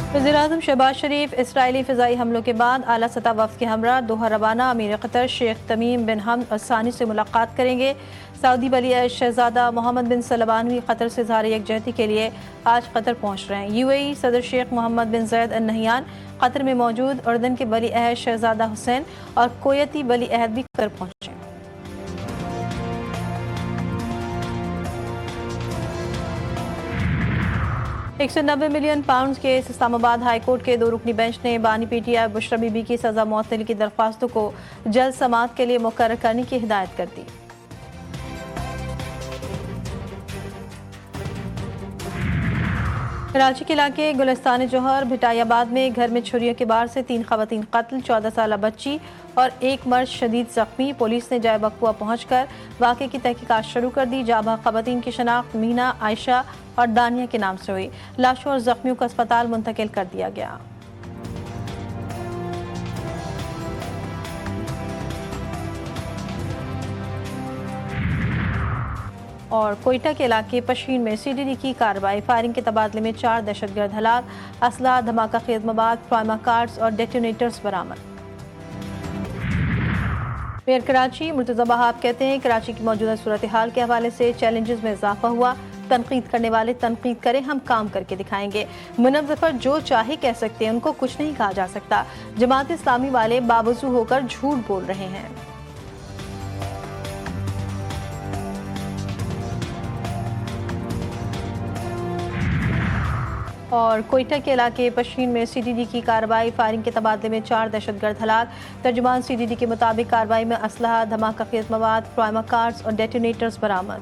वज़ीर-ए-आज़म शहबाज शरीफ इसराइली फ़िज़ाई हमलों के बाद आला सतह वफ़द के हमरा दोहा रवाना अमीर क़तर शेख तमीम बिन हमद अल सानी से मुलाकात करेंगे। सऊदी वली अहद शहज़ादा मोहम्मद बिन सलमान भी क़तर से इज़हार यकजहती के लिए आज क़तर पहुँच रहे हैं। UAE सदर शेख मोहम्मद बिन ज़ायद अल नहयान क़तर में मौजूद। उर्दन के वली अहद शहज़ादा हुसैन और कोयती वली अहद भी क़तर पहुँचे। 190 मिलियन पाउंड के इस्लामाबाद हाई कोर्ट के 2 रुकनी बेंच ने बानी PTI बुशरा बीबी की सजा मुअत्तली की दरख्वास्तों को जल्द समाअत के लिए मुकर्रर करने की हिदायत कर दी। कराची के इलाके गुलिस्तान जौहर भिटायाबाद में घर में छुरियों के बार से 3 खवातीन कत्ल, 14 साल बच्ची और एक मर्द शदीद जख्मी। पुलिस ने जाए बकुआ पहुंचकर वाक़े की तहकीकात शुरू कर दी। जाबा खवातीन की शनाख्त मीना, आयशा और दानिया के नाम से हुई। लाशों और जख्मियों को अस्पताल मुंतकिल कर दिया गया। और कोयटा के इलाके पशीन में CDD की कार्रवाई, फायरिंग के तबादले में 4 दहशतगर्द हलाक, असला, धमाका खेज मवाद, प्राइमा कार्ड्स और डेटोनेटर्स बरामद। मेयर कराची मुर्तज़ा बहाब कहते हैं कराची की मौजूदा सूरत हाल के हवाले से चैलेंजेस में इजाफा हुआ। तनकीद करने वाले तनकीद करें, हम काम करके दिखाएंगे। मुनव्वर ज़फ़र जो चाहे कह सकते हैं, उनको कुछ नहीं कहा जा सकता। जमात इस्लामी वाले बावजू होकर झूठ बोल रहे हैं। और कोयटा के इलाके पशीन में CDD की कार्रवाई, फायरिंग के तबादले में 4 दहशतगर्द हलाक। तर्जुमान CDD के मुताबिक कार्रवाई में असलहा, धमाका खेज मवाद, प्राइमा कार्ड्स और डेटोनेटर्स बरामद।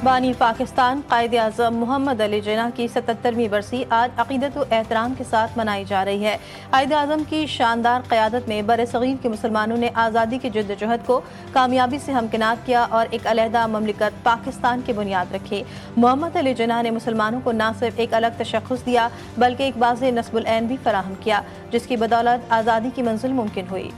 बानी पाकिस्तान कायदे आज़म मोहम्मद अली जिन्ना की 77वीं बरसी आज अक़ीदत व एहतराम के साथ मनाई जा रही है। कायदे आज़म की शानदार क़यादत में बरसग़ीर के मुसलमानों ने आज़ादी की जद्दोजहद को कामयाबी से हमकिनार किया और एक अलहदा ममलिकत पाकिस्तान की बुनियाद रखी। मोहम्मद अली जिन्ना ने मुसलमानों को न सिर्फ एक अलग तशख़्ख़ुस दिया बल्कि एक वाज़ेह नस्बुल ऐन भी फराहम किया, जिसकी बदौलत आज़ादी की मंजिल मुमकिन हुई।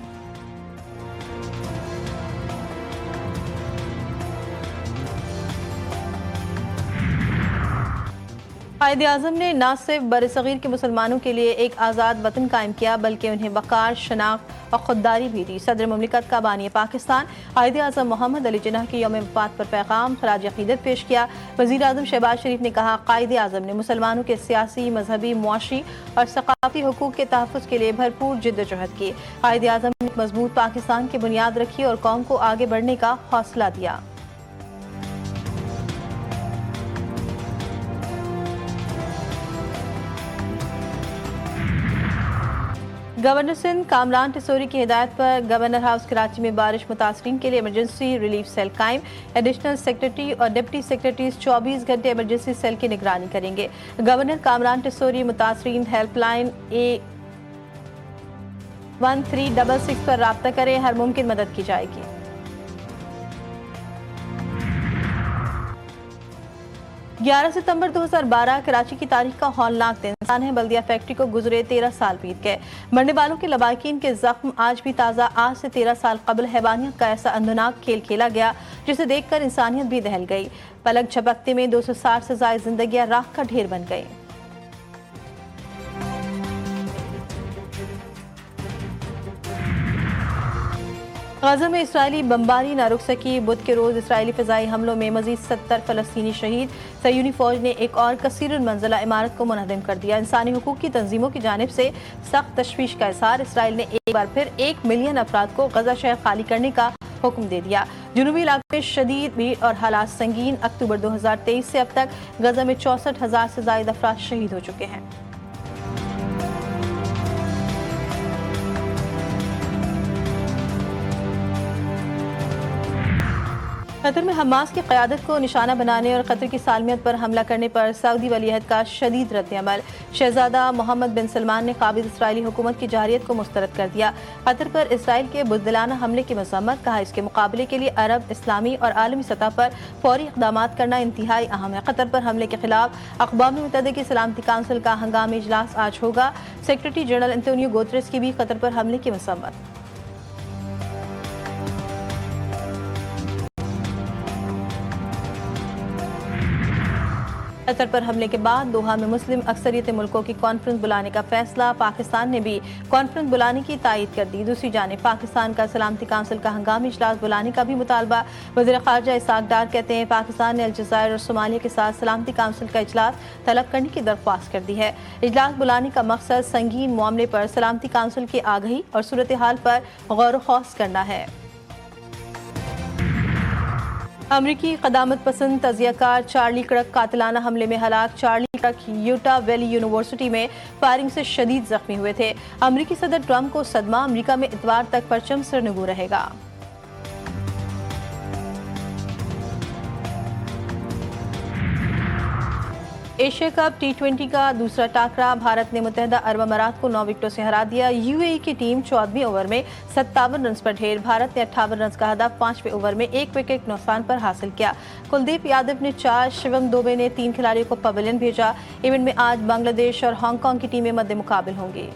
कायदे आज़म ने न सिर्फ बरसग़ीर के मुसलमानों के लिए एक आज़ाद वतन कायम किया बल्कि उन्हें वक़ार, शनाख्त और ख़ुददारी भी दी। सदर ममलिकत का बानी पाकिस्तान कायदे आज़म मोहम्मद अली जिन्ना के यौम वफ़ात पर पैगाम ख़राज अक़ीदत पेश किया। वज़ीर-ए-आज़म शहबाज शरीफ ने कहा, कायदे आज़म ने मुसलमानों के सियासी, मजहबी, मुआशी और सक़ाफ़ती हुकूक़ के तहफ़्फ़ुज़ के लिए भरपूर जिद्दोजहद की। कायदे आज़म ने मज़बूत पाकिस्तान की बुनियाद रखी और कौम को आगे बढ़ने का हौसला दिया। गवर्नर सिंध कामरान टिसोरी की हिदायत पर गवर्नर हाउस कराची में बारिश मुतासरीन के लिए इमरजेंसी रिलीफ सेल कायम। एडिशनल सेक्रेटरी और डिप्टी सेक्रेटरीज 24 घंटे इमरजेंसी सेल की निगरानी करेंगे। गवर्नर कामरान टिसोरी मुतासरीन हेल्पलाइन A1366 पर राब्ता करें, हर मुमकिन मदद की जाएगी। 11 सितंबर 2012 कराची की तारीख का हौलनाक दिन है। बल्दिया फैक्ट्री को गुजरे 13 साल बीत गए। मरने वालों के लवाकिन के जख्म आज भी ताज़ा। आज से 13 साल कबल हैवानियत का ऐसा अंधनाक खेल खेला गया जिसे देखकर इंसानियत भी दहल गई। पलक झपकते में 260 से ज़ायद जिंदगियां राख का ढेर बन गई। गाज़ा में इसराइली बमबारी न रुक सकी। बुध के रोज़ इसराइली फ़िज़ाई हमलों में मज़ीद 70 फ़लस्तीनी शहीद। सयूनी फ़ौज ने एक और कसीरुल मंज़िला इमारत को मुनहदम कर दिया। इंसानी हुकूक़ की तंजीमों की जानिब से सख्त तशवीश का इज़हार। इसराइल ने एक बार फिर 1 मिलियन अफराद को गज़ा शहर खाली करने का हुक्म दे दिया। जुनूबी इलाके में शदीद भीड़ और हालात संगीन। अक्टूबर 2023 से अब तक गज़ा में 64,000 से ज़ायद अफराद शहीद हो चुके हैं। कतर में हमास की क़यादत को निशाना बनाने और कतर की सालमियत पर हमला करने पर सऊदी वली अहद का शदीद रद्द-ए-अमल। शहजादा मोहम्मद बिन सलमान ने काबिज़ इसराइली हुकूमत की जारियत को मुस्तरद कर दिया। कतर पर इसराइल के बुज़दिलाना हमले की मज़म्मत। कहा, इसके मुकाबले के लिए अरब, इस्लामी और आलमी सतह पर फौरी इक़दामात करना इंतहाई अहम है। कतर पर हमले के खिलाफ अक़वाम मुत्तहिदा की सलामती काउंसिल का हंगामी इजलास आज होगा। सेक्रेटरी जनरल एंटोनियो गुतेरेस की भी कतर पर हमले की मज़म्मत। कतर पर हमले के बाद दोहा में मुस्लिम अक्सरियत मुल्कों की कॉन्फ्रेंस बुलाने का फैसला, पाकिस्तान ने भी कॉन्फ्रेंस बुलाने की तायद कर दी। दूसरी जानिब पाकिस्तान का सलामती काउंसिल का हंगामी इजलास बुलाने का भी मुतालबा। वज़ीर ख़ारजा इसाक डार कहते हैं पाकिस्तान ने अलजज़ायर और सोमालिया के साथ सलामती काउंसिल का इजलास तलब करने की दरख्वास्त कर दी है। इजलास बुलाने का मकसद संगीन मामले पर सलामती काउंसिल की आगही और सूरत हाल पर गौर ख़ौस करना है। अमरीकी क़दामत पसंद तज़ियाकार चार्ली किर्क कातिलाना हमले में हलाक। Charlie Kirk Utah Valley University में फायरिंग से शदीद जख्मी हुए थे। अमरीकी सदर ट्रंप को सदमा, अमरीका में इतवार तक परचम सरनगू रहेगा। एशिया कप T20 का दूसरा टाकरा, भारत ने मुत्तहदा अरब अमारात को 9 विकेटों से हरा दिया। यूएई की टीम 14वें ओवर में 57 रन पर ढेर। भारत ने 58 रन का हदफ 5वें ओवर में 1 विकेट नुकसान पर हासिल किया। कुलदीप यादव ने 4, शिवम दुबे ने 3 खिलाड़ियों को पवेलियन भेजा। इवेंट में आज बांग्लादेश और हांगकांग की टीमें मद्दे मुकाबिल होंगी।